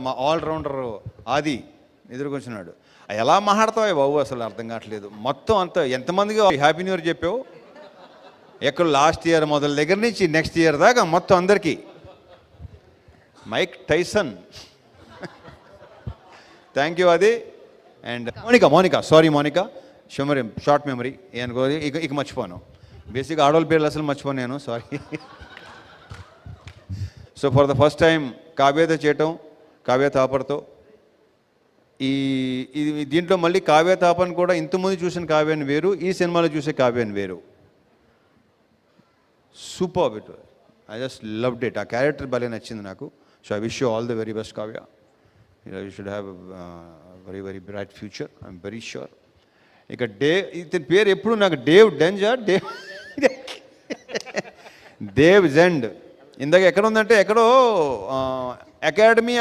మా ఆల్రౌండర్ ఆది ఎదురుకొచ్చినాడు. ఎలా మాట్లాడతావు బాబు, అసలు అర్థం కావట్లేదు. మొత్తం అంతా ఎంతమందికి హ్యాపీ న్యూ ఇయర్ చెప్పావు? ఎక్కడ లాస్ట్ ఇయర్ మొదల దగ్గర నుంచి నెక్స్ట్ ఇయర్ దాకా మొత్తం అందరికీ. మైక్ టైసన్, థ్యాంక్ యూ అది. And Monica sorry Monica, short memory అనుకో, ఇక మర్చిపోను. బేసిక్గా ఆడవాళ్ళ పేర్లు అసలు మర్చిపోను నేను, sorry. So for the first time కావ్యతో చేయటం, కావ్య తాపర్తో. దీంట్లో మళ్ళీ కావ్య తాపని కూడా ఇంతకుముందు చూసిన కావ్యాన్ని వేరు, ఈ సినిమాలో చూసే కావ్యాన్ని వేరు. Super it, I just loved it. ఆ క్యారెక్టర్ భలే నచ్చింది నాకు. So I wish you all the very best Kavya. You should have very very bright future, I'm very sure. ఇక ఇతని పేరు ఎప్పుడు నాకు డేవ్ డెంజా, దేవ్ జెండ్. ఇందాక ఎక్కడ ఉందంటే ఎక్కడో అకాడమీ